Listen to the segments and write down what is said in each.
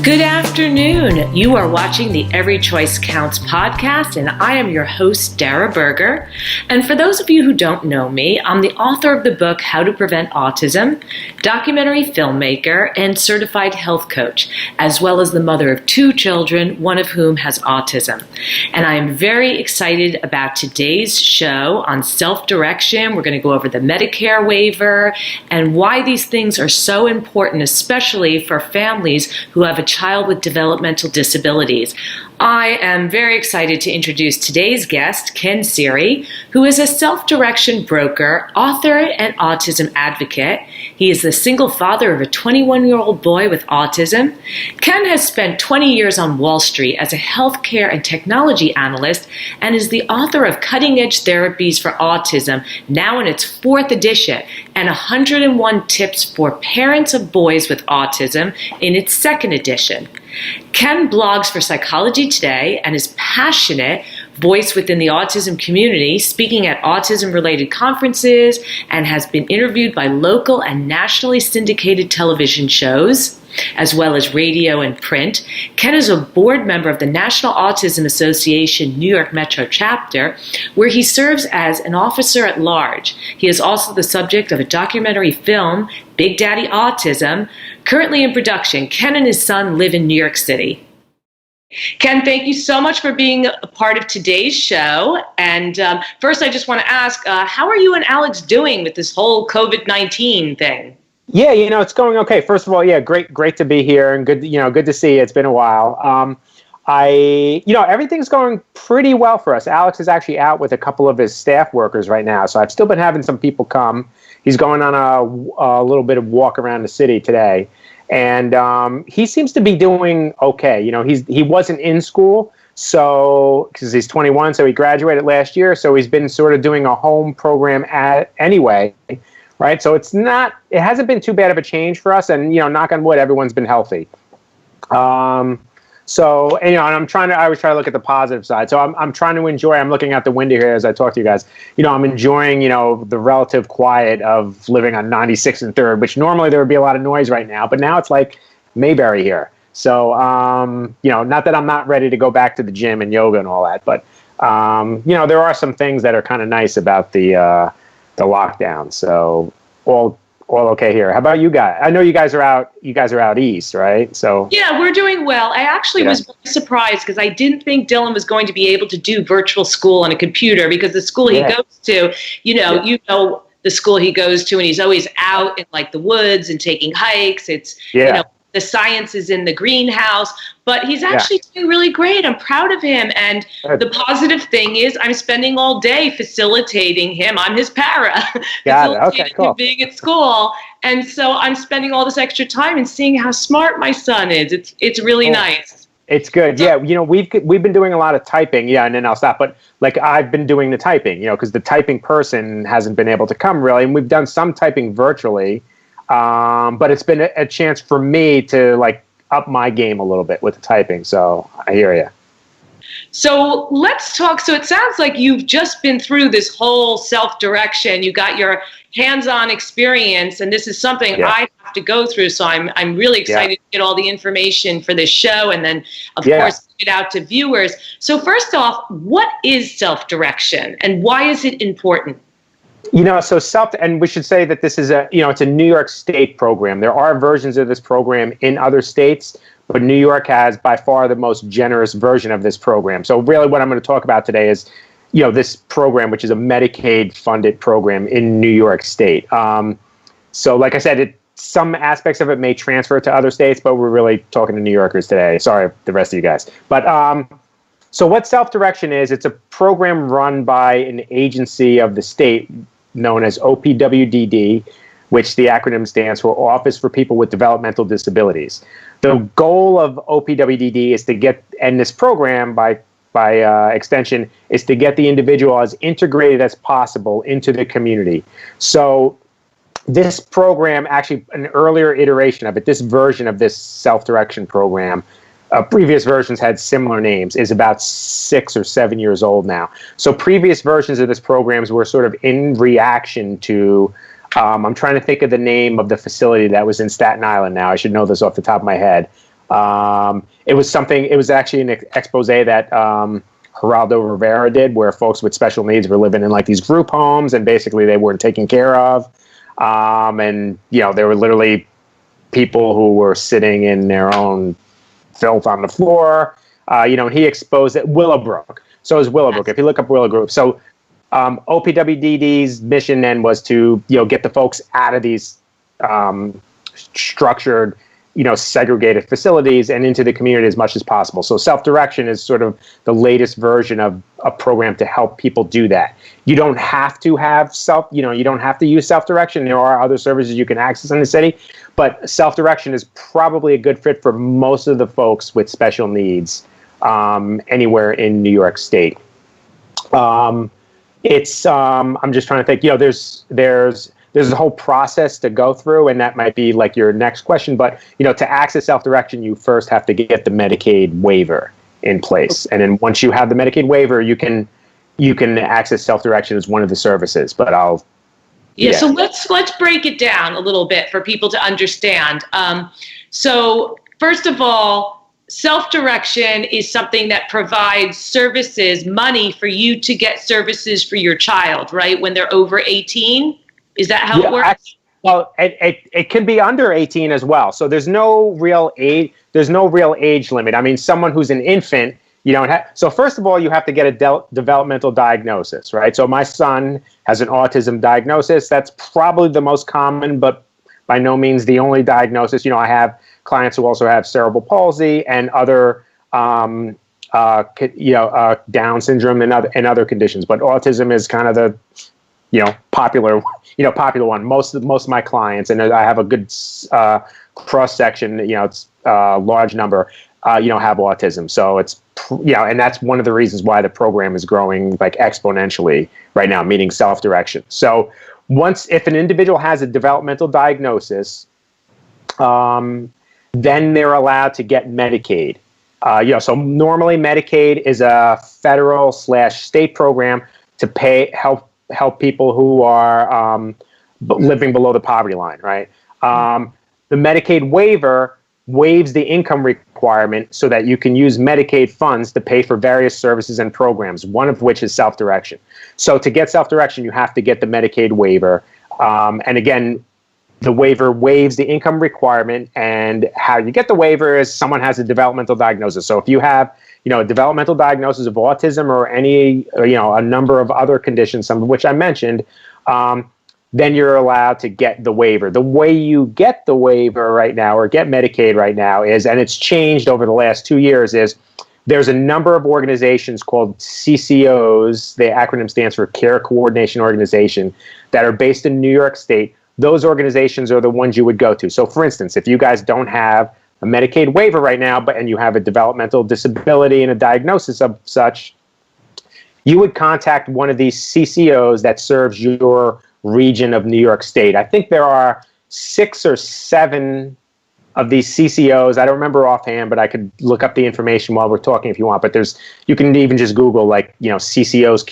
Good afternoon. You are watching the Every Choice Counts podcast, and I am your host, Dara Berger. And for those of you who don't know me, I'm the author of the book, How to Prevent Autism, documentary filmmaker, and certified health coach, as well as the mother of 2 children, one of whom has autism. And I am very excited about today's show on self-direction. We're going to go over the Medicare waiver and why these things are so important, especially for families who have a child with developmental disabilities. I am very excited to introduce today's guest, Ken Siri, who is a self-direction broker, author, and autism advocate. He is the single father of a 21-year-old boy with autism. Ken has spent 20 years on Wall Street as a healthcare and technology analyst and is the author of Cutting Edge Therapies for Autism, now in its 4th edition, and 101 Tips for Parents of Boys with Autism in its 2nd edition. Ken blogs for Psychology Today and is passionate voice within the autism community, speaking at autism-related conferences, and has been interviewed by local and nationally syndicated television shows, as well as radio and print. Ken is a board member of the National Autism Association New York Metro chapter, where he serves as an officer at large. He is also the subject of a documentary film, Big Daddy Autism, currently in production. Ken and his son live in New York City. Ken, thank you so much for being a part of today's show. And first, I just want to ask, how are you and Alex doing with this whole COVID-19 thing? Yeah, it's going okay. First of all, yeah, great to be here, and good to see you. It's been a while. Everything's going pretty well for us. Alex is actually out with a couple of his staff workers right now, so I've still been having some people come. He's going on a little bit of walk around the city today, and he seems to be doing okay. He wasn't in school, so because he's 21, so he graduated last year, so he's been sort of doing a home program anyway. Right, so it hasn't been too bad of a change for us, and knock on wood, everyone's been healthy. And I always try to look at the positive side. So I'm trying to enjoy. I'm looking out the window here as I talk to you guys. I'm enjoying the relative quiet of living on 96th and 3rd, which normally there would be a lot of noise right now, but now it's like Mayberry here. So not that I'm not ready to go back to the gym and yoga and all that, but there are some things that are kind of nice about the lockdown. So all okay here. How about you guys? I know you guys are out east, right? So yeah, we're doing well. I actually was really surprised because I didn't think Dylan was going to be able to do virtual school on a computer, because the school he goes to, the school he goes to, and he's always out in like the woods and taking hikes. It's the science is in the greenhouse, but he's actually doing really great. I'm proud of him. And the positive thing is I'm spending all day facilitating him. I'm his para. Got it. Okay, cool. Him being at school. And so I'm spending all this extra time and seeing how smart my son is. It's really nice. It's good. Yeah. We've been doing a lot of typing. Yeah. And then I'll stop. But like I've been doing the typing, because the typing person hasn't been able to come really. And we've done some typing virtually. But it's been a chance for me to like up my game a little bit with the typing. So I hear you. So let's talk. So it sounds like you've just been through this whole self-direction. You got your hands-on experience, and this is something I have to go through. So I'm really excited to get all the information for this show, and then of course get out to viewers. So first off, what is self-direction, and why is it important? And we should say that this is it's a New York State program. There are versions of this program in other states, but New York has by far the most generous version of this program. So really what I'm going to talk about today is, this program, which is a Medicaid-funded program in New York State. So like I said, some aspects of it may transfer to other states, but we're really talking to New Yorkers today. Sorry, the rest of you guys. But so what self-direction is, it's a program run by an agency of the state known as OPWDD, which the acronym stands for Office for People with Developmental Disabilities. The goal of OPWDD is to get, and this program by extension, is to get the individual as integrated as possible into the community. So this program, actually an earlier iteration of it, this version of this self-direction program, previous versions had similar names, is about 6 or 7 years old now. So previous versions of this programs were sort of in reaction to, I'm trying to think of the name of the facility that was in Staten Island now. I should know this off the top of my head. It was actually an expose that Geraldo Rivera did, where folks with special needs were living in like these group homes, and basically they weren't taken care of. And, there were literally people who were sitting in their own filth on the floor. He exposed it. Willowbrook. So it was Willowbrook. If you look up Willowbrook. So OPWDD's mission then was to, get the folks out of these structured, segregated facilities and into the community as much as possible. So self-direction is sort of the latest version of a program to help people do that. You don't have to have you don't have to use self-direction. There are other services you can access in the city, but self-direction is probably a good fit for most of the folks with special needs anywhere in New York State. I'm just trying to think, there's a whole process to go through, and that might be like your next question. But, to access self-direction, you first have to get the Medicaid waiver in place. And then once you have the Medicaid waiver, you can access self-direction as one of the services. But so let's break it down a little bit for people to understand. So first of all, self-direction is something that provides services, money for you to get services for your child, right? When they're over 18. Is that how it works? Well, it can be under 18 as well. So there's no real age. There's no real age limit. I mean, someone who's an infant, you don't have. So first of all, you have to get a developmental diagnosis, right? So my son has an autism diagnosis. That's probably the most common, but by no means the only diagnosis. I have clients who also have cerebral palsy and other, Down syndrome and other conditions. But autism is kind of the popular one. Most of my clients, and I have a good cross section. It's a large number. Have autism. So it's and that's one of the reasons why the program is growing like exponentially right now, meaning self-direction. So if an individual has a developmental diagnosis, then they're allowed to get Medicaid. So normally Medicaid is a federal/state program to help people who are living below the poverty line, right? The Medicaid waiver waives the income requirement so that you can use Medicaid funds to pay for various services and programs, one of which is self-direction. So to get self-direction, you have to get the Medicaid waiver. And again, the waiver waives the income requirement, and how you get the waiver is someone has a developmental diagnosis. So if you have a developmental diagnosis of autism or any, a number of other conditions, some of which I mentioned, then you're allowed to get the waiver. The way you get the waiver right now, or get Medicaid right now, is, and it's changed over the last 2 years, is there's a number of organizations called CCOs, the acronym stands for Care Coordination Organization, that are based in New York State. Those organizations are the ones you would go to. So for instance, if you guys don't have a Medicaid waiver right now, and you have a developmental disability and a diagnosis of such, you would contact one of these CCOs that serves your region of New York State. I think there are 6 or 7 of these CCOs. I don't remember offhand, but I could look up the information while we're talking if you want. But you can even just Google CCOs,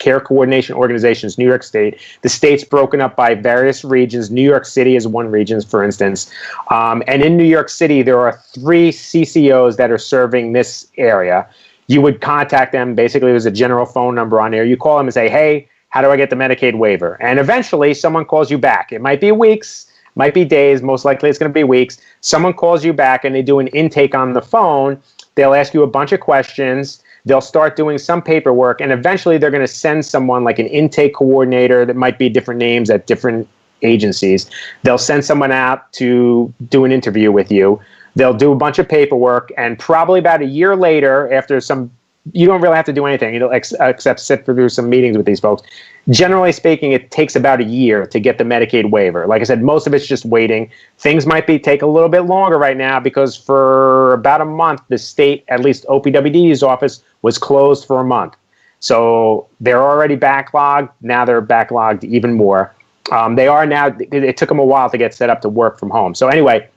Care Coordination Organizations, New York State. The state's broken up by various regions. New York City is one region, for instance. And in New York City, there are 3 CCOs that are serving this area. You would contact them. Basically, there's a general phone number on there. You call them and say, hey, how do I get the Medicaid waiver? And eventually, someone calls you back. It might be weeks, might be days. Most likely, it's going to be weeks. Someone calls you back, and they do an intake on the phone. They'll ask you a bunch of questions. They'll start doing some paperwork, and eventually they're going to send someone like an intake coordinator that might be different names at different agencies. They'll send someone out to do an interview with you. They'll do a bunch of paperwork, and probably about a year later, after you don't really have to do anything except sit through some meetings with these folks. Generally speaking, it takes about a year to get the Medicaid waiver. Like I said, most of it's just waiting. Things might take a little bit longer right now because for about a month, the state, at least OPWD's office, was closed for a month. So they're already backlogged. Now they're backlogged even more. They are now. It took them a while to get set up to work from home. So anyway,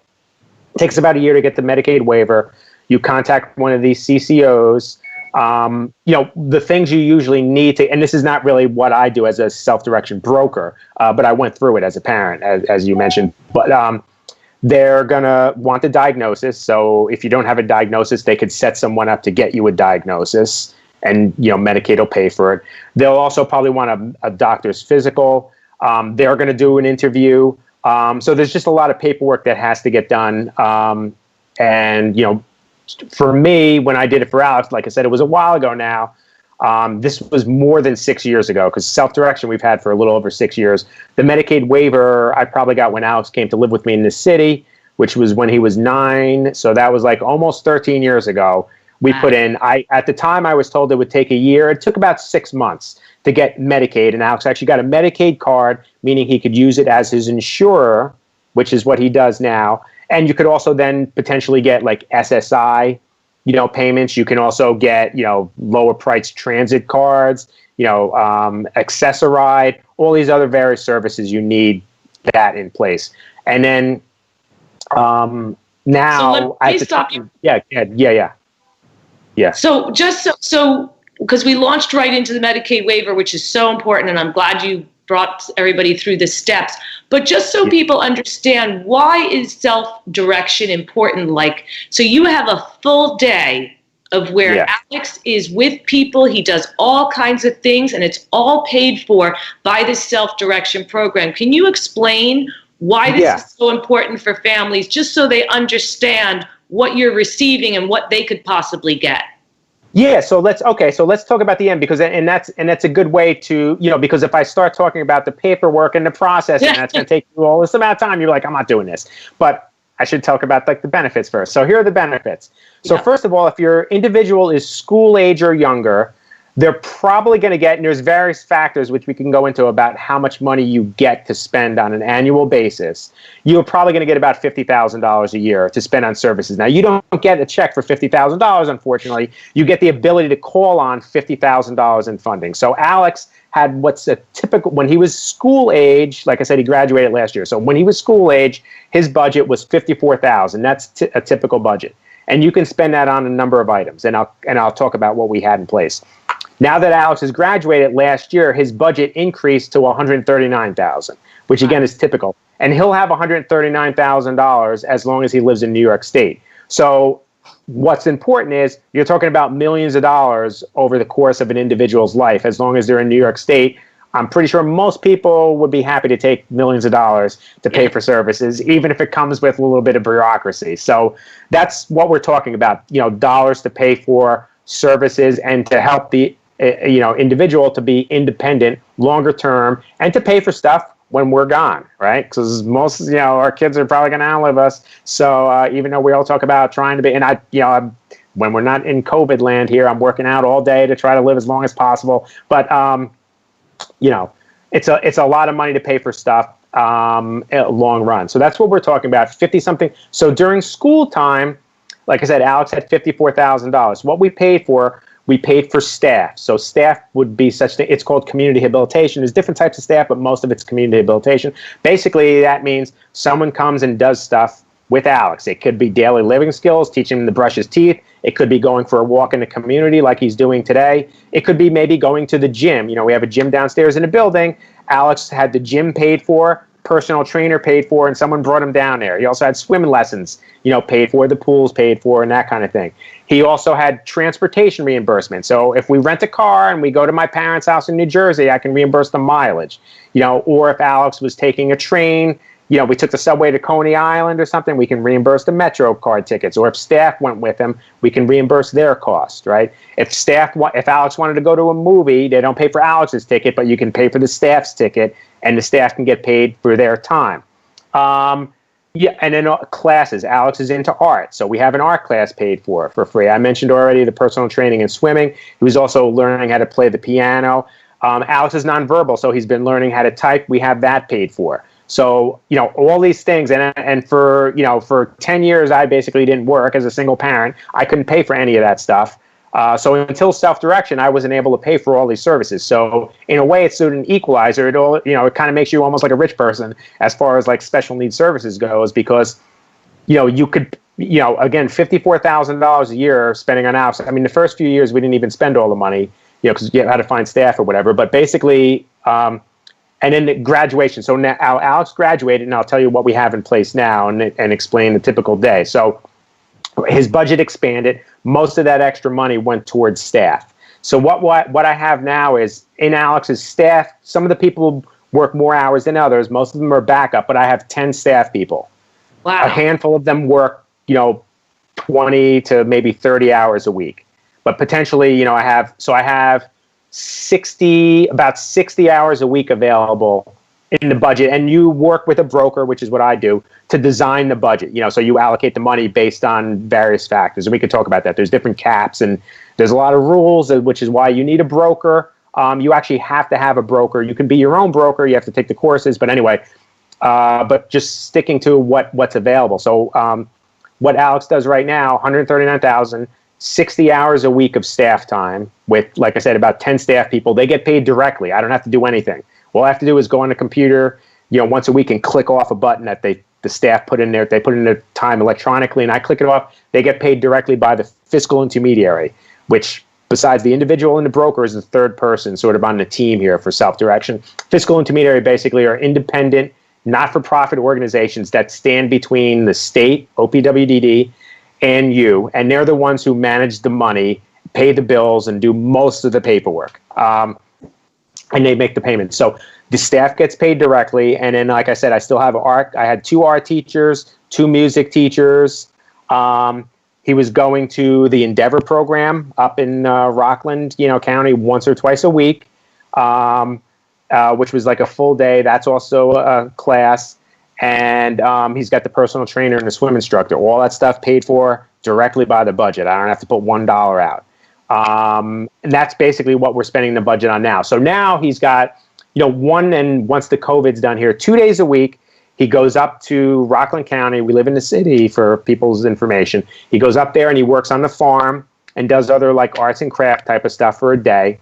it takes about a year to get the Medicaid waiver. You contact one of these CCOs. The things you usually need to, and this is not really what I do as a self-direction broker, but I went through it as a parent, as you mentioned. But They're going to want the diagnosis. So if you don't have a diagnosis, they could set someone up to get you a diagnosis, and Medicaid will pay for it. They'll also probably want a doctor's physical. They're going to do an interview. So there's just a lot of paperwork that has to get done. And for me, when I did it for Alex, like I said, it was a while ago now. This was more than 6 years ago, because self-direction we've had for a little over 6 years. The Medicaid waiver I probably got when Alex came to live with me in the city, which was when he was 9. So that was like almost 13 years ago. We put in, at the time I was told it would take a year. It took about 6 months to get Medicaid. And Alex actually got a Medicaid card, meaning he could use it as his insurer, which is what he does now. And you could also then potentially get like SSI, payments. You can also get, lower priced transit cards, Accessoride, all these other various services. You need that in place. And then now, so let me stop you. Yeah. So because we launched right into the Medicaid waiver, which is so important, and I'm glad you brought everybody through the steps. But just so people understand, why is self-direction important? So you have a full day of where Alex is with people. He does all kinds of things, and it's all paid for by this self-direction program. Can you explain why this is so important for families, just so they understand what you're receiving and what they could possibly get? Yeah, so let's talk about the end, because that's a good way to, because if I start talking about the paperwork and the process, and that's going to take you all this amount of time, you're like, I'm not doing this. But I should talk about the benefits first. So here are the benefits. So first of all, if your individual is school age or younger, they're probably going to get, and there's various factors which we can go into about how much money you get to spend on an annual basis. You're probably going to get about $50,000 a year to spend on services. Now, you don't get a check for $50,000, unfortunately. You get the ability to call on $50,000 in funding. So Alex had what's a typical, when he was school age, like I said, he graduated last year. So when he was school age, his budget was $54,000. That's a typical budget. And you can spend that on a number of items. And I'll talk about what we had in place. Now that Alex has graduated last year, his budget increased to $139,000, which again is typical. And he'll have $139,000 as long as he lives in New York State. So what's important is you're talking about millions of dollars over the course of an individual's life. As long as they're in New York State, I'm pretty sure most people would be happy to take millions of dollars to pay for services, even if it comes with a little bit of bureaucracy. So that's what we're talking about, dollars to pay for services and to help the individual to be independent longer term, and to pay for stuff when we're gone, right? Because most, our kids are probably going to outlive us. So even though we all talk about trying to be, and when we're not in COVID land here, I'm working out all day to try to live as long as possible. But it's a lot of money to pay for stuff long run. So that's what we're talking about, 50 something. So during school time, like I said, Alex had $54,000. What we paid for staff. So staff would be it's called community habilitation. There's different types of staff, but most of it's community habilitation. Basically, that means someone comes and does stuff with Alex. It could be daily living skills, teaching him to brush his teeth. It could be going for a walk in the community like he's doing today. It could be maybe going to the gym. We have a gym downstairs in the building. Alex had the gym paid for, personal trainer paid for, and someone brought him down there. He also had swimming lessons, paid for, the pools paid for, and that kind of thing. He also had transportation reimbursement. So if we rent a car and we go to my parents' house in New Jersey, I can reimburse the mileage. Or if Alex was taking a train, we took the subway to Coney Island or something, we can reimburse the Metro card tickets. Or if staff went with him, we can reimburse their cost, right? If Alex wanted to go to a movie, they don't pay for Alex's ticket, but you can pay for the staff's ticket, and the staff can get paid for their time. And then classes. Alex is into art, so we have an art class paid for free. I mentioned already the personal training and swimming. He was also learning how to play the piano. Alex is nonverbal, so he's been learning how to type. We have that paid for. So, all these things. And for 10 years, I basically didn't work as a single parent. I couldn't pay for any of that stuff. So until self-direction, I wasn't able to pay for all these services. So in a way, it's sort of an equalizer. It kind of makes you almost like a rich person as far as like special needs services goes, because, you could, again, $54,000 a year spending on apps. I mean, the first few years, we didn't even spend all the money, because you had to find staff or whatever. But basically, And then the graduation. So now Alex graduated, and I'll tell you what we have in place now and explain the typical day. So his budget expanded. Most of that extra money went towards staff. So what I have now is in Alex's staff, some of the people work more hours than others. Most of them are backup, but I have 10 staff people. Wow. A handful of them work, 20 to maybe 30 hours a week. But potentially, I have about 60 hours a week available in the budget. And you work with a broker, which is what I do, to design the budget. So you allocate the money based on various factors. And we could talk about that. There's different caps and there's a lot of rules, which is why you need a broker. You actually have to have a broker. You can be your own broker. You have to take the courses. But anyway, but just sticking to what's available. So what Alex does right now, $139,000, 60 hours a week of staff time with, like I said, about 10 staff people. They get paid directly. I don't have to do anything. All I have to do is go on the computer, once a week and click off a button that the staff put in there. They put in their time electronically, and I click it off. They get paid directly by the fiscal intermediary, which besides the individual and the broker is the third person sort of on the team here for self-direction. Fiscal intermediary basically are independent, not-for-profit organizations that stand between the state, OPWDD, and you, and they're the ones who manage the money, pay the bills, and do most of the paperwork. And they make the payments. So the staff gets paid directly, and then, like I said, I still have art. I had 2 art teachers, 2 music teachers. He was going to the Endeavor program up in Rockland, County once or twice a week, which was like a full day. That's also a class. And he's got the personal trainer and the swim instructor. All that stuff paid for directly by the budget. I don't have to put $1 out. And that's basically what we're spending the budget on now. So now he's got, once the COVID's done here, 2 days a week, he goes up to Rockland County. We live in the city for people's information. He goes up there and he works on the farm and does other like arts and craft type of stuff for a day.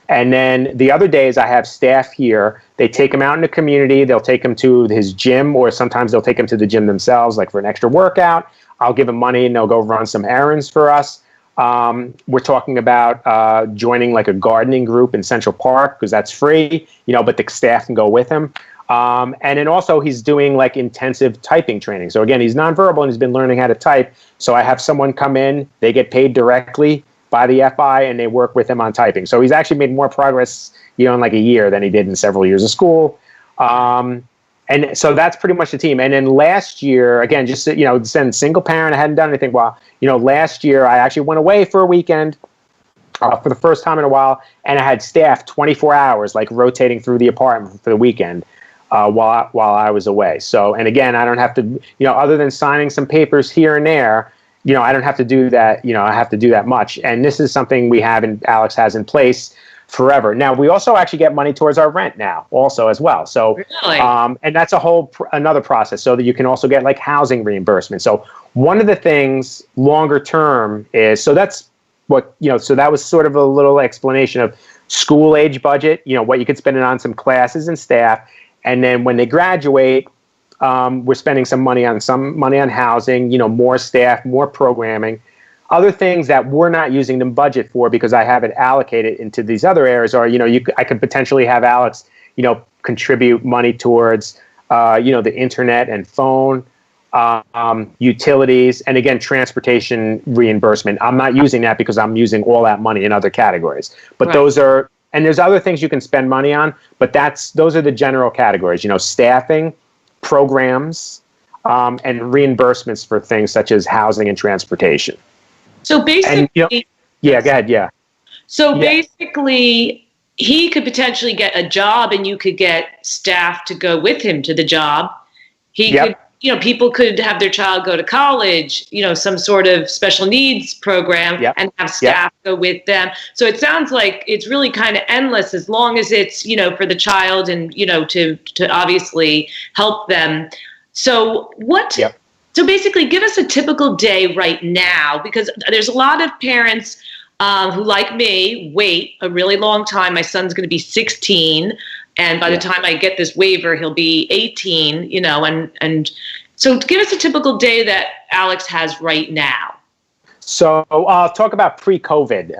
And then the other days I have staff here. They take him out in the community. They'll take him to his gym, or sometimes they'll take him to the gym themselves, like for an extra workout. I'll give them money and they'll go run some errands for us. We're talking about joining like a gardening group in Central Park because that's free, but the staff can go with him. And then also he's doing like intensive typing training. So again, he's nonverbal and he's been learning how to type. So I have someone come in, they get paid directly by the FI and they work with him on typing. So he's actually made more progress, in like a year than he did in several years of school. And so that's pretty much the team. And then last year, again, just, send single parent, I hadn't done anything. Well, last year I actually went away for a weekend for the first time in a while. And I had staff 24 hours, like rotating through the apartment for the weekend. While I was away. So, and again, I don't have to, other than signing some papers here and there, I don't have to do that, I have to do that much. And this is something we have and Alex has in place forever. Now, we also actually get money towards our rent now also as well. So, really? And that's another process so that you can also get like housing reimbursement. So one of the things longer term is, so that's what, so that was sort of a little explanation of school age budget, what you could spend it on some classes and staff. And then when they graduate, we're spending some money on housing, more staff, more programming. Other things that we're not using the budget for because I have it allocated into these other areas are, I could potentially have Alex, contribute money towards, the internet and phone, utilities, and again, transportation reimbursement. I'm not using that because I'm using all that money in other categories. But right. Those are... And there's other things you can spend money on, but those are the general categories, staffing, programs, and reimbursements for things such as housing and transportation. So basically, and, yeah, go ahead, yeah. So basically, he could potentially get a job, and you could get staff to go with him to the job. He could. People could have their child go to college, some sort of special needs program and have staff go with them. So it sounds like it's really kind of endless as long as it's, for the child and, to obviously help them. So so basically give us a typical day right now, because there's a lot of parents who, like me, wait a really long time. My son's going to be 16. And by the time I get this waiver, he'll be 18, and so give us a typical day that Alex has right now. So I'll talk about pre-COVID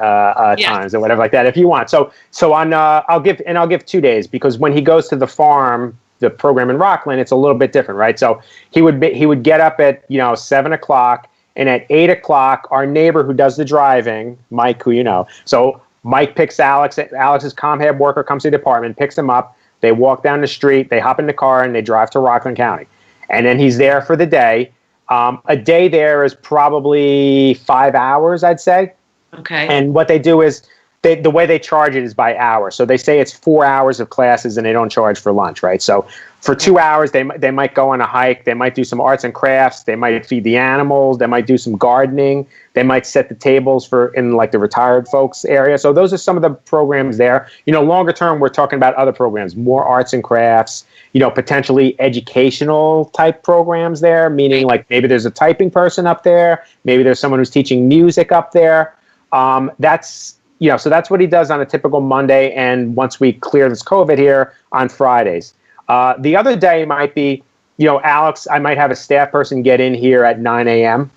times or whatever like that if you want. So I'll give 2 days, because when he goes to the farm, the program in Rockland, it's a little bit different, right? So he would get up at 7:00, and at 8:00, our neighbor who does the driving, Mike, who you know, so Mike picks Alex. Alex's ComHab worker comes to the apartment, picks him up. They walk down the street, they hop in the car, and they drive to Rockland County, and then he's there for the day. A day there is probably 5 hours, I'd say. Okay. And what they do is, the way they charge it is by hour. So they say it's 4 hours of classes, and they don't charge for lunch, right? So for 2 hours, they might go on a hike. They might do some arts and crafts. They might feed the animals. They might do some gardening. They might set the tables in like the retired folks area. So those are some of the programs there. Longer term, we're talking about other programs, more arts and crafts, potentially educational type programs there, meaning like maybe there's a typing person up there. Maybe there's someone who's teaching music up there. So that's what he does on a typical Monday, and once we clear this COVID here, on Fridays. The other day might be, Alex, I might have a staff person get in here at 9 a.m.,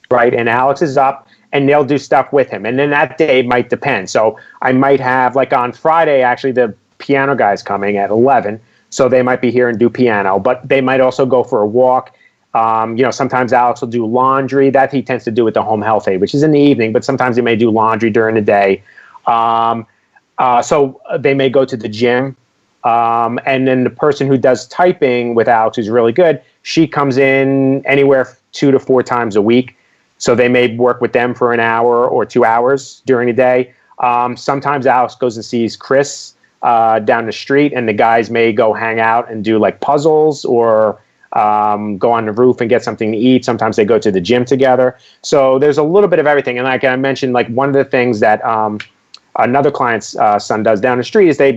right? And Alex is up, and they'll do stuff with him. And then that day might depend. So I might have, like on Friday, actually, the piano guy's coming at 11, so they might be here and do piano. But they might also go for a walk. Sometimes Alex will do laundry. That he tends to do with the home health aide, which is in the evening, but sometimes he may do laundry during the day. So they may go to the gym. And then the person who does typing with Alex, who's really good, she comes in anywhere 2 to 4 times a week. So they may work with them for an hour or 2 hours during the day. Sometimes Alex goes and sees Chris down the street, and the guys may go hang out and do like puzzles, or go on the roof and get something to eat. Sometimes they go to the gym together. So there's a little bit of everything. And like I mentioned, like one of the things that another client's son does down the street is I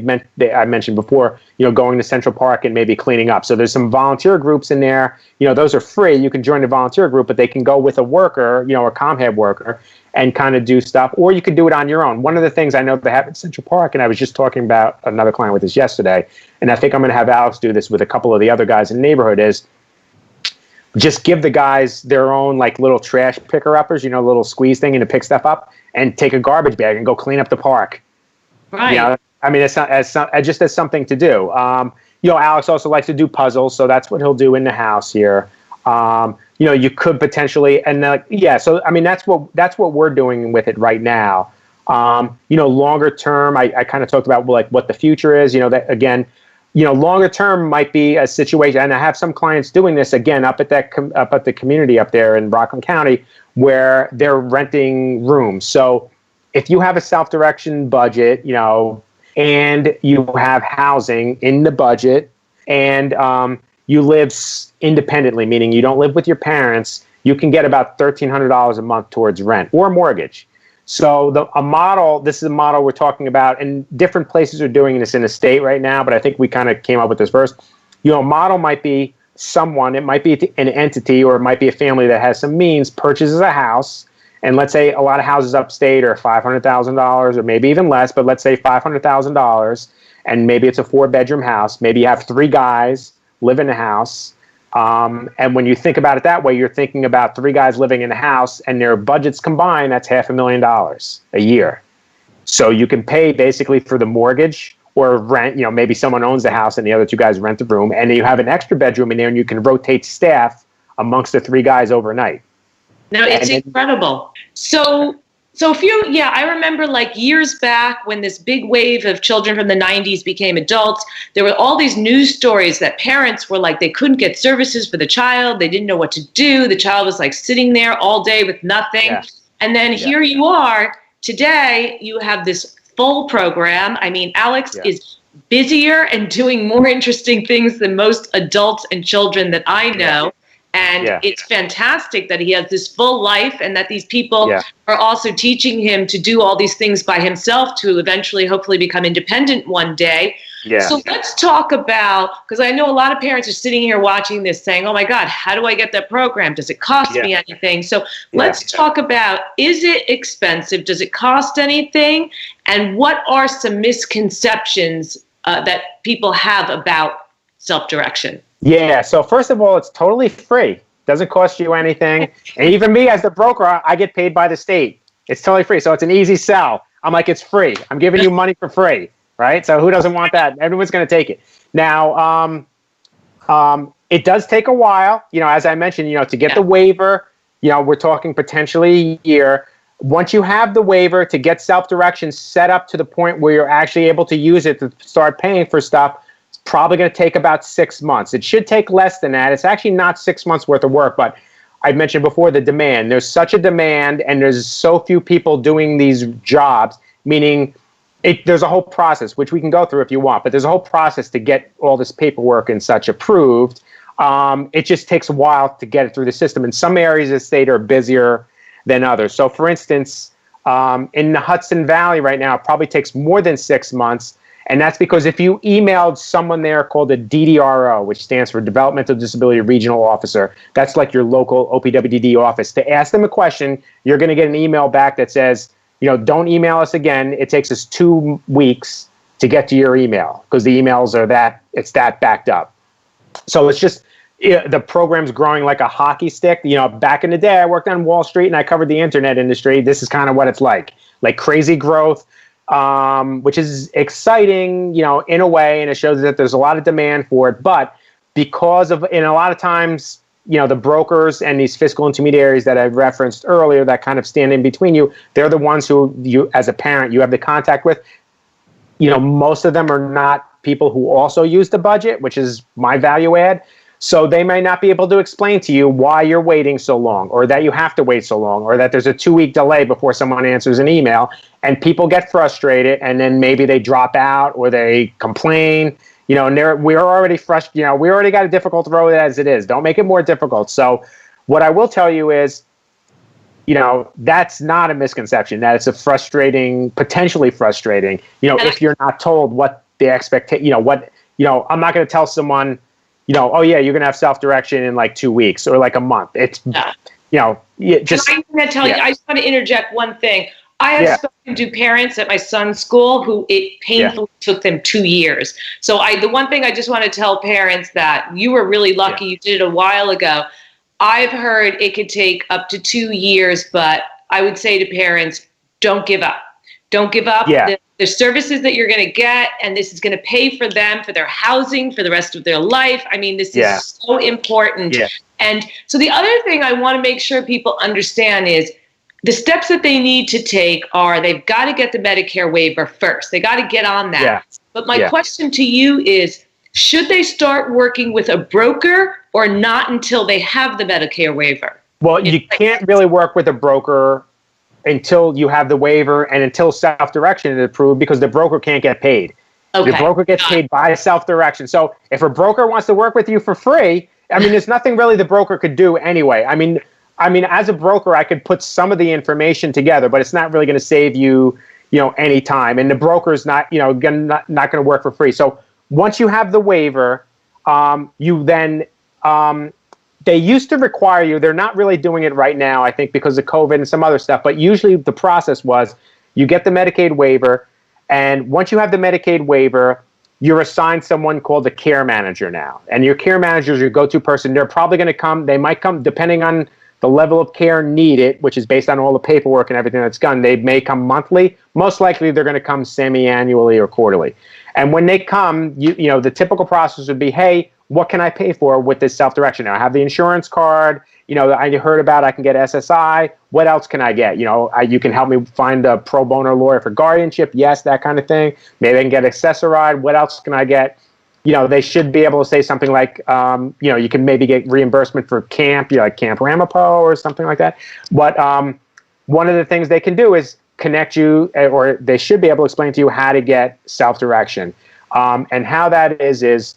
mentioned before, going to Central Park and maybe cleaning up. So there's some volunteer groups in there. Those are free. You can join the volunteer group, but they can go with a worker, a ComHab worker, and kind of do stuff. Or you could do it on your own. One of the things I know they have at Central Park, and I was just talking about another client with this yesterday, and I think I'm going to have Alex do this with a couple of the other guys in the neighborhood, is just give the guys their own like little trash picker-uppers, little squeeze thing, and to pick stuff up, and take a garbage bag and go clean up the park. Right. It's just as something to do. Alex also likes to do puzzles, so that's what he'll do in the house here. You could potentially, so I mean that's what we're doing with it right now. Longer term, I kind of talked about like what the future is. That again, longer term might be a situation, and I have some clients doing this again up at the community up there in Rockland County, where they're renting rooms. So if you have a self-direction budget, and you have housing in the budget, and you live independently, meaning you don't live with your parents, you can get about $1,300 a month towards rent or mortgage. So this is a model we're talking about, and different places are doing this in the state right now, but I think we kind of came up with this first. A model might be it might be an entity, or it might be a family that has some means, purchases a house, and let's say a lot of houses upstate are $500,000 or maybe even less, but let's say $500,000, and maybe it's a 4-bedroom house.Maybe you have 3 guys live in the house. And when you think about it that way, you're thinking about 3 guys living in a house, and their budgets combined, that's $500,000 a year. So you can pay basically for the mortgage or rent, maybe someone owns the house and the other 2 guys rent the room, and then you have an extra bedroom in there, and you can rotate staff amongst the 3 guys overnight. No, it's incredible. So I remember like years back when this big wave of children from the 90s became adults, there were all these news stories that parents were like, they couldn't get services for the child. They didn't know what to do. The child was like sitting there all day with nothing. Yeah. And then here you are today, you have this full program. I mean, Alex is busier and doing more interesting things than most adults and children that I know. Yeah. And it's fantastic that he has this full life, and that these people are also teaching him to do all these things by himself to eventually, hopefully, become independent one day. Yeah. So let's talk about, because I know a lot of parents are sitting here watching this saying, oh my God, how do I get that program? Does it cost me anything? So let's talk about, is it expensive? Does it cost anything? And what are some misconceptions that people have about self-direction? Yeah, so first of all, it's totally free. Doesn't cost you anything. And even me as the broker, I get paid by the state. It's totally free. So it's an easy sell. I'm like, it's free. I'm giving you money for free, right? So who doesn't want that? Everyone's going to take it. Now, it does take a while, as I mentioned, to get the waiver, we're talking potentially a year. Once you have the waiver, to get self-direction set up to the point where you're actually able to use it to start paying for stuff, it's probably going to take about 6 months. It should take less than that. It's actually not 6 months worth of work, but I mentioned before the demand. There's such a demand, and there's so few people doing these jobs, meaning there's a whole process, which we can go through if you want, but there's a whole process to get all this paperwork and such approved. It just takes a while to get it through the system. And some areas of the state are busier than others. So, for instance, in the Hudson Valley right now, it probably takes more than 6 months. And that's because if you emailed someone there called a DDRO, which stands for Developmental Disability Regional Officer, that's like your local OPWDD office, to ask them a question, you're going to get an email back that says, don't email us again. It takes us 2 weeks to get to your email because the emails are that backed up. So it's just, the program's growing like a hockey stick. Back in the day, I worked on Wall Street and I covered the internet industry. This is kind of what it's like crazy growth, which is exciting, in a way, and it shows that there's a lot of demand for it. But because of, and a lot of times, the brokers and these fiscal intermediaries that I referenced earlier that kind of stand in between you, they're the ones who you, as a parent, you have the contact with. Most of them are not people who also use the budget, which is my value add. So they may not be able to explain to you why you're waiting so long, or that you have to wait so long, or that there's a 2-week delay before someone answers an email. And people get frustrated, and then maybe they drop out or they complain. And we're already frustrated. We already got a difficult road as it is. Don't make it more difficult. So what I will tell you is, that's not a misconception. That it's potentially frustrating. If you're not told what the expectation, I'm not going to tell someone, oh yeah, you're going to have self-direction in like 2 weeks or like a month. It's, just. And I'm going to tell you, I just want to interject one thing. I have spoken to parents at my son's school who it painfully took them 2 years. So the one thing I just want to tell parents that you were really lucky you did it a while ago. I've heard it could take up to 2 years, but I would say to parents, don't give up. Don't give up. Yeah. The services that you're going to get, and this is going to pay for them, for their housing, for the rest of their life. I mean, this is so important. Yeah. And so the other thing I want to make sure people understand is the steps that they need to take are they've got to get the Medicare waiver first. They got to get on that. Yeah. But my question to you is, should they start working with a broker or not until they have the Medicare waiver? Well, you can't really work with a broker until you have the waiver and until self-direction is approved, because the broker can't get paid. Okay. The broker gets paid by self-direction. So if a broker wants to work with you for free, there's nothing really the broker could do anyway. I mean, as a broker, I could put some of the information together, but it's not really going to save you, any time. And the broker's not, not going to work for free. So once you have the waiver, you then, they used to require you, they're not really doing it right now, I think, because of COVID and some other stuff, but usually the process was you get the Medicaid waiver, and once you have the Medicaid waiver, you're assigned someone called a care manager now. And your care manager is your go-to person. They're probably going to come, they might come, depending on the level of care needed, which is based on all the paperwork and everything that's done, they may come monthly. Most likely they're going to come semi-annually or quarterly. And when they come, the typical process would be, hey, what can I pay for with this self-direction? Now, I have the insurance card, I heard about I can get SSI. What else can I get? You can help me find a pro bono lawyer for guardianship. Yes, that kind of thing. Maybe I can get accessoride. What else can I get? They should be able to say something like, you can maybe get reimbursement for camp, like Camp Ramapo or something like that. But one of the things they can do is connect you, or they should be able to explain to you how to get self-direction. And how that is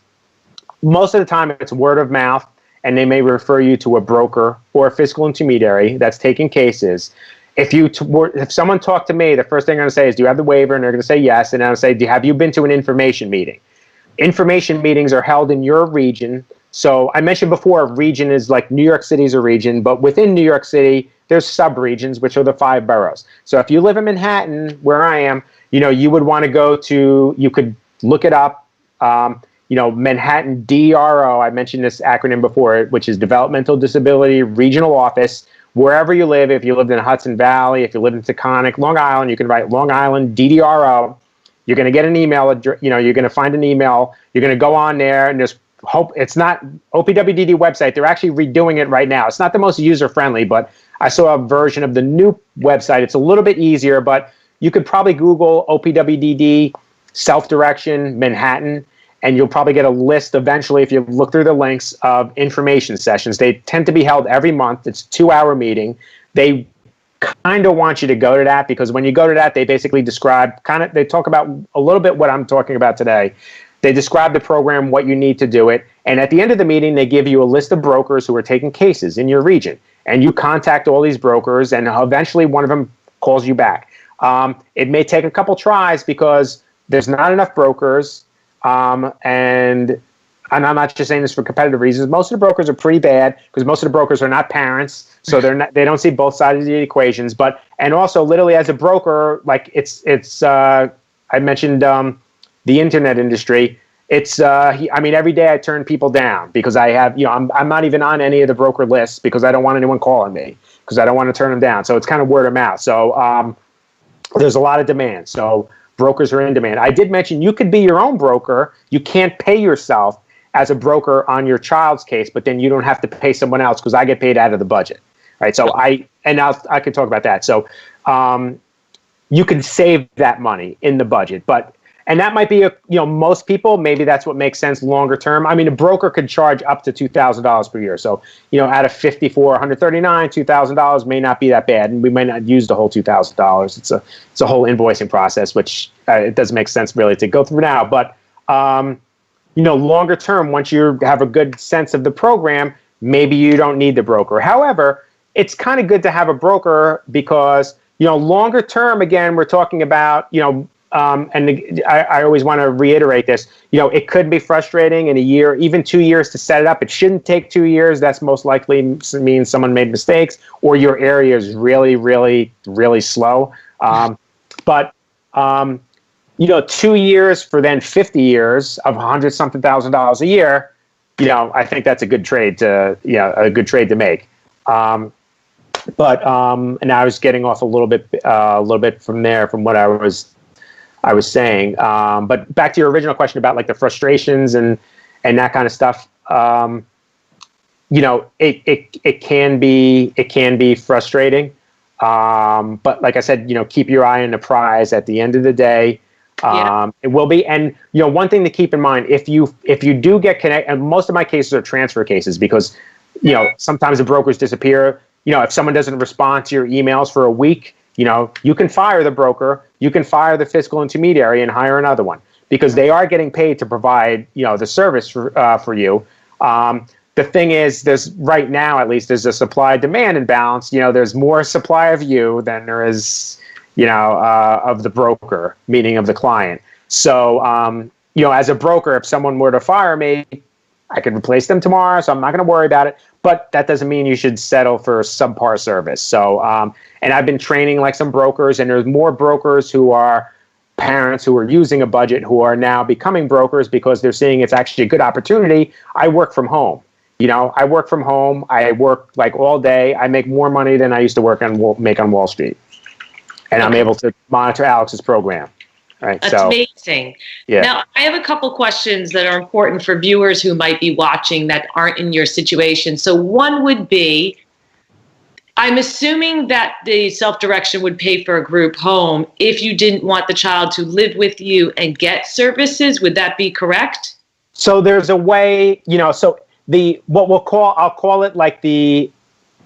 most of the time it's word of mouth, and they may refer you to a broker or a fiscal intermediary that's taking cases. If someone talked to me, the first thing I'm going to say is, do you have the waiver? And they're going to say yes. And I'll say, have you been to an information meeting? Information meetings are held in your region. So I mentioned before, region is like New York City is a region, but within New York City, there's sub-regions, which are the 5 boroughs. So if you live in Manhattan, where I am, you would want to go to, you could look it up. Manhattan DRO, I mentioned this acronym before, which is Developmental Disability Regional Office. Wherever you live, if you lived in Hudson Valley, if you live in Taconic, Long Island, you can write Long Island DDRO. You're going to get an email, you're going to find an email. You're going to go on there and just hope it's not OPWDD website. They're actually redoing it right now. It's not the most user-friendly, but I saw a version of the new website. It's a little bit easier, but you could probably Google OPWDD self-direction Manhattan, and you'll probably get a list eventually, if you look through the links, of information sessions. They tend to be held every month. It's a 2-hour meeting. They kind of want you to go to that, because when you go to that, they basically they talk about a little bit what I'm talking about today. They describe the program, what you need to do it. And at the end of the meeting, they give you a list of brokers who are taking cases in your region. And you contact all these brokers, and eventually one of them calls you back. It may take a couple tries because there's not enough brokers. And I'm not just saying this for competitive reasons. Most of the brokers are pretty bad because most of the brokers are not parents, so they don't see both sides of the equations. And also, literally, as a broker, like I mentioned the internet industry. Every day I turn people down because I have, I'm not even on any of the broker lists because I don't want anyone calling me because I don't want to turn them down. So it's kind of word of mouth. So there's a lot of demand. So brokers are in demand. I did mention you could be your own broker. You can't pay yourself as a broker on your child's case, but then you don't have to pay someone else because I get paid out of the budget, right? So I can talk about that. So you can save that money in the budget, and that might be most people, maybe that's what makes sense longer term. I mean, a broker could charge up to $2,000 per year. So, out of 54, $139, $2,000 may not be that bad. And we may not use the whole $2,000. It's a whole invoicing process, which it doesn't make sense really to go through now. But, longer term, once you have a good sense of the program, maybe you don't need the broker. However, it's kind of good to have a broker because, longer term, again, we're talking about, and I always want to reiterate this, it could be frustrating in a year, even 2 years to set it up. It shouldn't take 2 years. That's most likely means someone made mistakes or your area is really, really, really slow. 2 years for then 50 years of $100-something thousand a year, I think that's a good trade to make. And I was getting off a little bit from there, from what I was saying, but back to your original question about like the frustrations and that kind of stuff. It can be frustrating, but like I said, keep your eye on the prize. At the end of the day, it will be. And one thing to keep in mind, if you do get connected, and most of my cases are transfer cases because sometimes the brokers disappear. If someone doesn't respond to your emails for a week, you can fire the broker, you can fire the fiscal intermediary and hire another one because they are getting paid to provide, the service for you. The thing is, right now, at least, there's a supply-demand imbalance. There's more supply of you than there is, of the broker, meaning of the client. So, as a broker, if someone were to fire me, I could replace them tomorrow, so I'm not going to worry about it. But that doesn't mean you should settle for subpar service. So, and I've been training like some brokers, and there's more brokers who are parents who are using a budget who are now becoming brokers because they're seeing it's actually a good opportunity. I work from home. I work like all day. I make more money than I used to make on Wall Street. And I'm able to monitor Alex's program. Right, That's amazing. Yeah. Now, I have a couple questions that are important for viewers who might be watching that aren't in your situation. So one would be, I'm assuming that the self-direction would pay for a group home if you didn't want the child to live with you and get services. Would that be correct? So there's a way, so I'll call it like I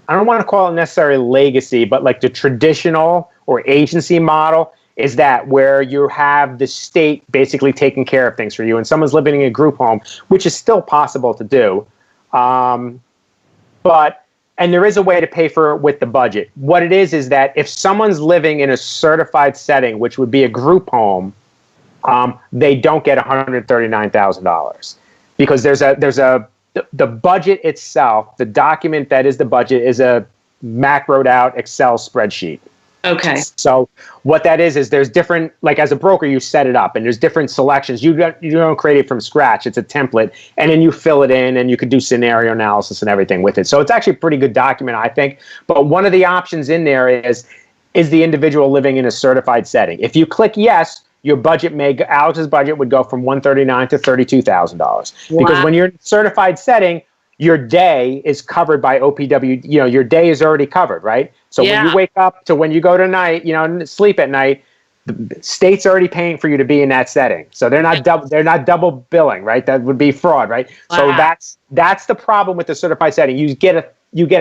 don't want to call it necessarily legacy, but like the traditional or agency model is that where you have the state basically taking care of things for you and someone's living in a group home, which is still possible to do. And there is a way to pay for it with the budget. What it is that if someone's living in a certified setting, which would be a group home, they don't get $139,000 because the budget itself, the document that is the budget is a macroed out Excel spreadsheet. Okay. So what that is there's different, like as a broker, you set it up and there's different selections. You don't create it from scratch. It's a template, and then you fill it in, and you could do scenario analysis and everything with it. So it's actually a pretty good document, I think. But one of the options in there is the individual living in a certified setting? If you click yes, your budget Alex's budget would go from $139 to $32,000. Wow. Because when you're in a certified setting, your day is covered by OPW. Your day is already covered, right? So when you wake up to when you go to night, sleep at night, the state's already paying for you to be in that setting. So they're not double billing, right? That would be fraud, right? Wow. So that's the problem with the certified setting. You get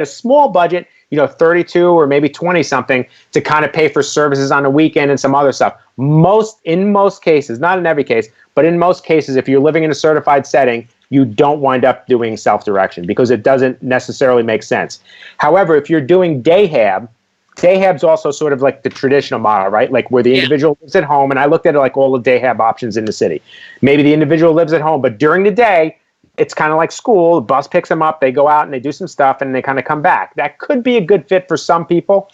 a small budget, 32 or maybe 20 something to kind of pay for services on the weekend and some other stuff. In most cases, not in every case, but in most cases, if you're living in a certified setting, you don't wind up doing self-direction because it doesn't necessarily make sense. However, if you're doing Dayhab's also sort of like the traditional model, right? Like where the individual lives at home, and I looked at it like all the Dayhab options in the city. Maybe the individual lives at home, but during the day, it's kind of like school. The bus picks them up, they go out and they do some stuff, and they kind of come back. That could be a good fit for some people.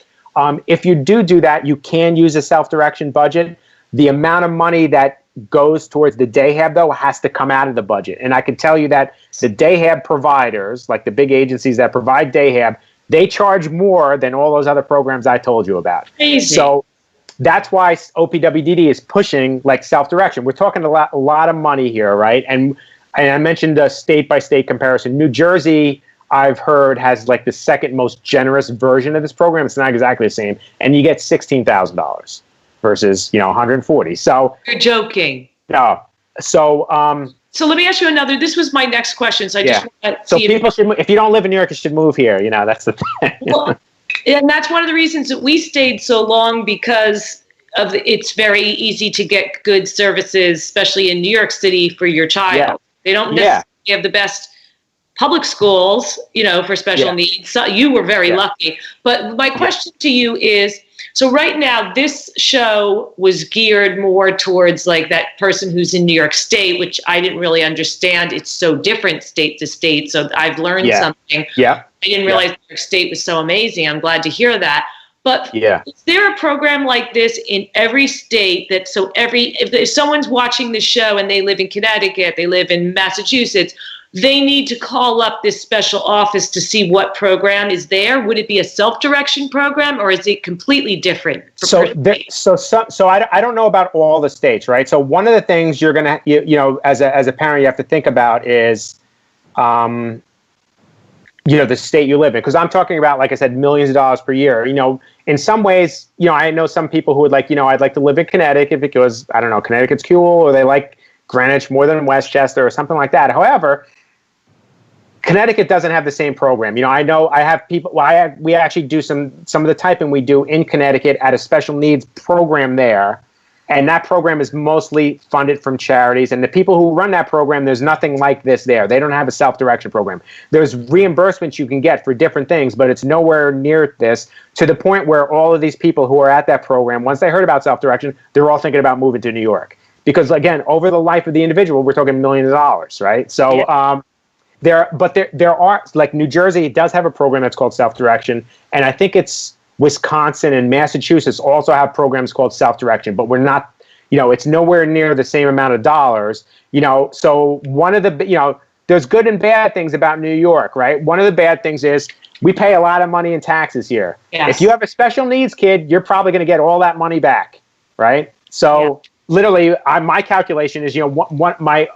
If you do that, you can use a self-direction budget. The amount of money that goes towards the Dayhab, though, has to come out of the budget. And I can tell you that the Dayhab providers, like the big agencies that provide Dayhab, they charge more than all those other programs I told you about. Crazy. So that's why OPWDD is pushing like self-direction. We're talking a lot of money here, right? And I mentioned a state-by-state comparison. New Jersey, I've heard, has like the second most generous version of this program. It's not exactly the same. And you get $16,000 versus, $140,000. So you're joking. No. So let me ask you another. This was my next question. So I just want to see people should, if you don't live in New York, you should move here. That's the thing. Well, and that's one of the reasons that we stayed so long, because it's very easy to get good services, especially in New York City, for your child. Yeah. They don't necessarily have the best public schools, for special needs. So you were very lucky. But my question to you is, so right now, this show was geared more towards like that person who's in New York State, which I didn't really understand. It's so different state to state. So I've learned something. Yeah. I didn't realize New York State was so amazing. I'm glad to hear that. But is there a program like this in every state that if someone's watching the show and they live in Connecticut, they live in Massachusetts, they need to call up this special office to see what program is there? Would it be a self-direction program, or is it completely different? So I don't know about all the states, right? So one of the things you're gonna, as a parent, you have to think about is, the state you live in, because I'm talking about, like I said, millions of dollars per year. In some ways, I know some people who would like, I'd like to live in Connecticut because I don't know, Connecticut's cool, or they like Greenwich more than Westchester or something like that. However, Connecticut doesn't have the same program. I know I have people. We actually do some of the typing we do in Connecticut at a special needs program there, and that program is mostly funded from charities. And the people who run that program, there's nothing like this there. They don't have a self-direction program. There's reimbursements you can get for different things, but it's nowhere near this, to the point where all of these people who are at that program, once they heard about self-direction, they're all thinking about moving to New York. Because again, over the life of the individual, we're talking millions of dollars, right? So there are, like New Jersey does have a program that's called self-direction, and I think it's Wisconsin and Massachusetts also have programs called self-direction, but we're not, it's nowhere near the same amount of dollars, So one of the, there's good and bad things about New York, right? One of the bad things is we pay a lot of money in taxes here. Yes. If you have a special needs kid, you're probably going to get all that money back, right? So literally, my calculation is, my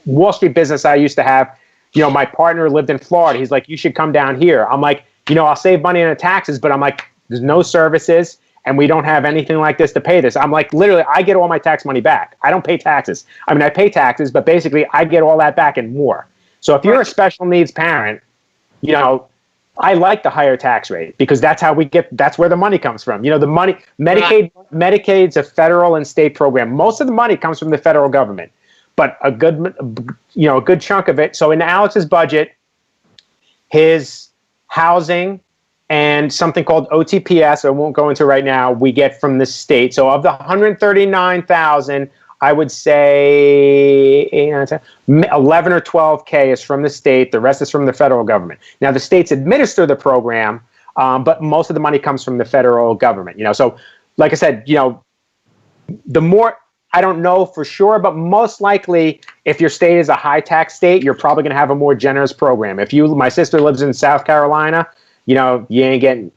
Wall Street business I used to have, my partner lived in Florida. He's like, you should come down here. I'm like, I'll save money on the taxes, but I'm like, there's no services and we don't have anything like this to pay this. I'm like, literally, I get all my tax money back. I don't pay taxes. I mean, I pay taxes, but basically I get all that back and more. So if you're a special needs parent, I like the higher tax rate because that's where the money comes from. The money, Medicaid's a federal and state program. Most of the money comes from the federal government, but a good chunk of it. So in Alex's budget, his housing and something called OTPS, I won't go into right now, we get from the state. So of the $139,000, I would say 11 or 12K is from the state. The rest is from the federal government. Now, the states administer the program, but most of the money comes from the federal government. So like I said, the more, I don't know for sure, but most likely, if your state is a high tax state, you're probably going to have a more generous program. My sister lives in South Carolina, you ain't getting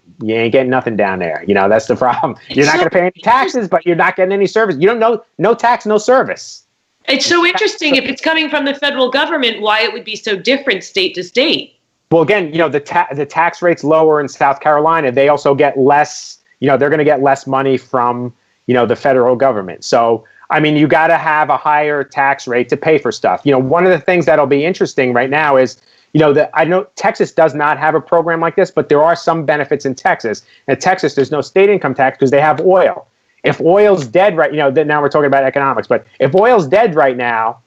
nothing down there. That's the problem. You're not going to pay any taxes, but you're not getting any service. You don't know, no tax, no service. It's so interesting. If it's coming from the federal government, why it would be so different state to state. Well, again, the tax rate's lower in South Carolina. They also get less, they're going to get less money from, the federal government. So, you got to have a higher tax rate to pay for stuff. One of the things that'll be interesting right now is, I know Texas does not have a program like this, but there are some benefits in Texas. In Texas, there's no state income tax because they have oil. If oil's dead right, now we're talking about economics, but if oil's dead right now,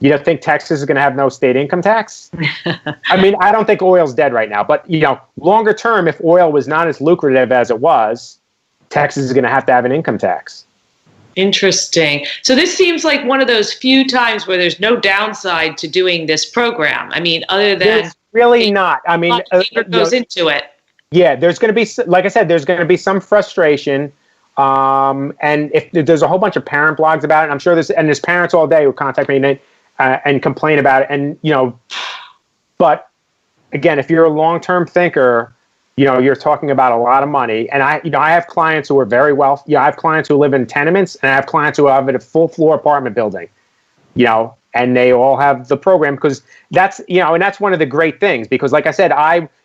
you don't think Texas is going to have no state income tax? I don't think oil's dead right now, but longer term, if oil was not as lucrative as it was, Texas is going to have an income tax. Interesting. So this seems like one of those few times where there's no downside to doing this program. Other than there's really not. Labor goes into it. Yeah, there's going to be, like I said, there's going to be some frustration. And if there's a whole bunch of parent blogs about it, I'm sure there's parents all day who contact me and complain about it. And, but again, if you're a long-term thinker, you're talking about a lot of money. And I have clients who are very wealthy. I have clients who live in tenements, and I have clients who have a full floor apartment building, and they all have the program because that's, and that's one of the great things, because like I said,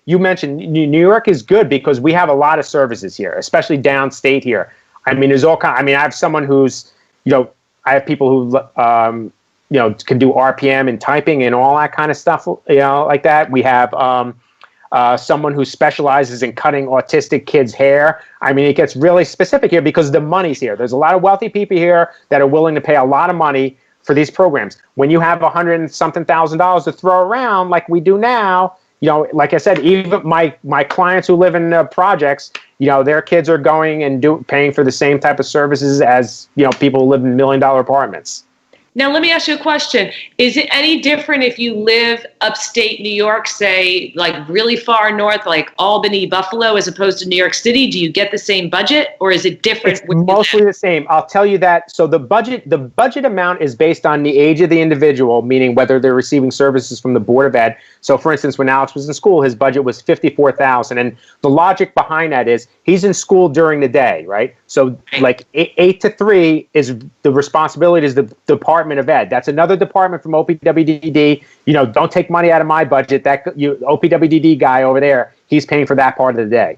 you mentioned New York is good because we have a lot of services here, especially downstate here. There's all kind. I have someone who's, I have people who, can do RPM and typing and all that kind of stuff, like that. We have someone who specializes in cutting autistic kids' hair. It gets really specific here because the money's here. There's a lot of wealthy people here that are willing to pay a lot of money for these programs. When you have $100,000 and something to throw around like we do now, like I said, even my clients who live in projects, their kids are going and paying for the same type of services as, people who live in $1 million apartments. Now, let me ask you a question. Is it any different if you live upstate New York, say, like really far north, like Albany, Buffalo, as opposed to New York City? Do you get the same budget, or is it different? It's mostly the same. I'll tell you that. So the budget amount is based on the age of the individual, meaning whether they're receiving services from the Board of Ed. So, for instance, when Alex was in school, his budget was $54,000, and the logic behind that is he's in school during the day, right? So, like 8 to 3 is the responsibility is the Department of Ed. That's another department from OPWDD. Don't take money out of my budget. OPWDD guy over there, he's paying for that part of the day.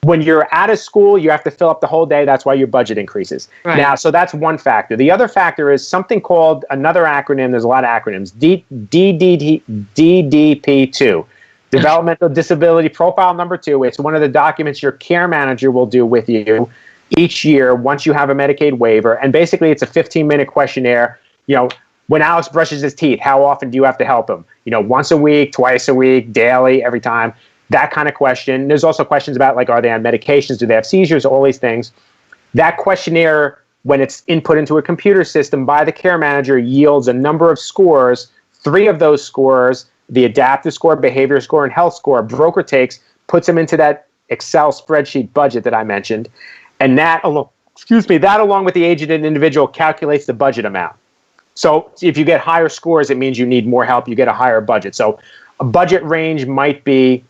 When you're out of school, you have to fill up the whole day. That's why your budget increases. Right. Now, so that's one factor. The other factor is something called another acronym. There's a lot of acronyms. DDP2. Developmental Disability Profile Number 2. It's one of the documents your care manager will do with you each year once you have a Medicaid waiver. And basically, it's a 15-minute questionnaire. When Alex brushes his teeth, how often do you have to help him? Once a week, twice a week, daily, every time. That kind of question. There's also questions about, like, are they on medications? Do they have seizures? All these things. That questionnaire, when it's input into a computer system by the care manager, yields a number of scores. 3 of those scores, the adaptive score, behavior score, and health score, a broker takes, puts them into that Excel spreadsheet budget that I mentioned. And that along with the age of an individual calculates the budget amount. So if you get higher scores, it means you need more help. You get a higher budget. So a budget range might be,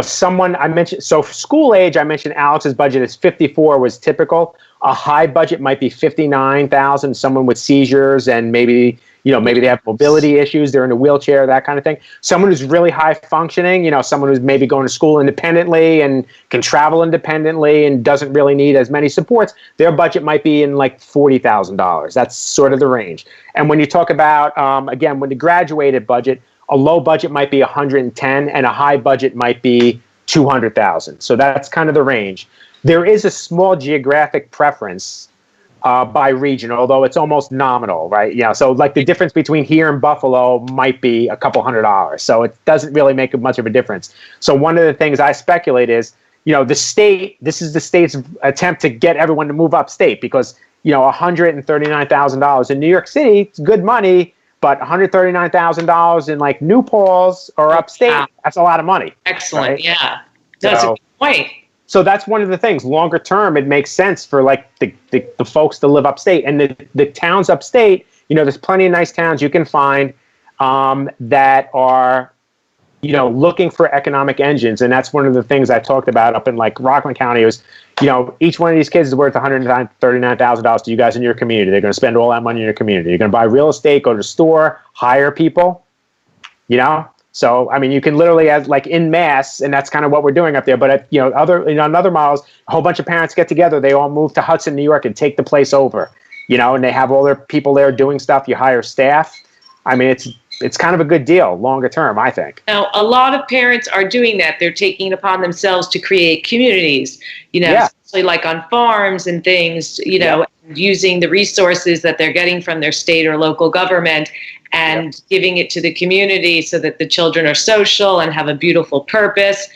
someone I mentioned. So for school age, I mentioned Alex's budget is 54 was typical. A high budget might be 59,000. Someone with seizures and maybe they have mobility issues. They're in a wheelchair, that kind of thing. Someone who's really high functioning, someone who's maybe going to school independently and can travel independently and doesn't really need as many supports, their budget might be in like $40,000. That's sort of the range. And when you talk about, again, when the graduated budget, a low budget might be 110 and a high budget might be 200,000. So that's kind of the range. There is a small geographic preference by region, although it's almost nominal, right? So like the difference between here and Buffalo might be a couple $100. So it doesn't really make much of a difference. So one of the things I speculate is, this is the state's attempt to get everyone to move upstate because, $139,000 in New York City, it's good money, But $139,000 in like New Paltz or upstate, Wow. that's a lot of money. Excellent. Right? Yeah. That's a good point. So that's one of the things. Longer term, it makes sense for like the folks to live upstate. And the towns upstate, there's plenty of nice towns you can find that are, looking for economic engines. And that's one of the things I talked about up in like Rockland County was, each one of these kids is worth $139,000 to you guys in your community. They're going to spend all that money in your community. You're going to buy real estate, go to the store, hire people, So, I mean, you can literally have like in mass, and that's kind of what we're doing up there. But at, in other models, a whole bunch of parents get together. They all move to Hudson, New York, and take the place over. And they have all their people there doing stuff. You hire staff. I mean, it's kind of a good deal longer term, I think. Now, a lot of parents are doing that. They're taking it upon themselves to create communities, especially like on farms and things, using the resources that they're getting from their state or local government and giving it to the community so that the children are social and have a beautiful purpose.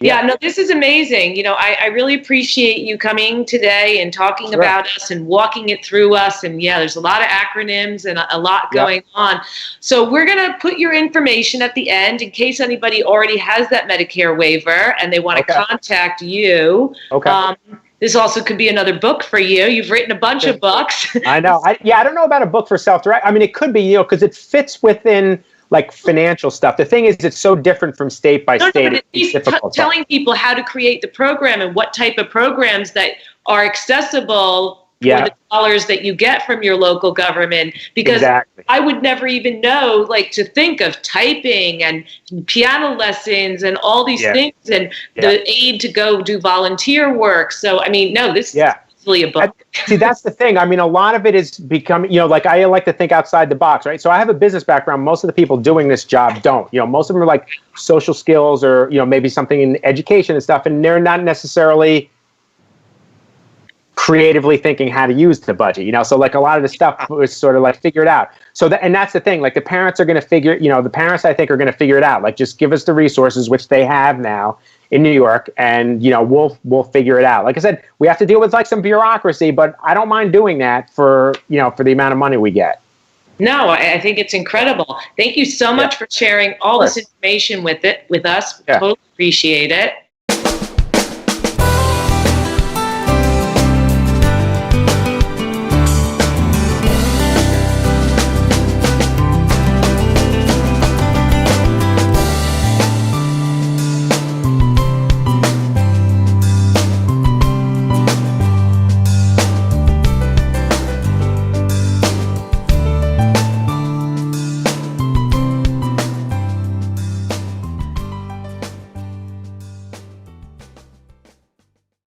Yeah, no, this is amazing. I really appreciate you coming today and talking about us and walking it through us. And there's a lot of acronyms and a lot going on. So we're going to put your information at the end in case anybody already has that Medicare waiver and they want to contact you. Okay. This also could be another book for you. You've written a bunch of books. I know. I don't know about a book for self-direct. I mean, it could be, because it fits within like financial stuff. The thing is, it's so different from state by state. It's difficult. Telling people how to create the program and what type of programs that are accessible for the dollars that you get from your local government. Because I would never even know, like, to think of typing and piano lessons and all these things and the aid to go do volunteer work. So, I mean, no, this is really a book. See, that's the thing. I mean, a lot of it is becoming, like I like to think outside the box, right? So I have a business background. Most of the people doing this job don't. Most of them are like social skills or, maybe something in education and stuff, and they're not necessarily creatively thinking how to use the budget, so like a lot of the stuff was sort of like figured out. So and that's the thing, like the parents are going to figure, the parents I think are going to figure it out. Like just give us the resources, which they have now in New York, and we'll figure it out. Like I said, we have to deal with like some bureaucracy, but I don't mind doing that for for the amount of money we get. No, I think it's incredible. Thank you so much for sharing all this information with us. Totally appreciate it.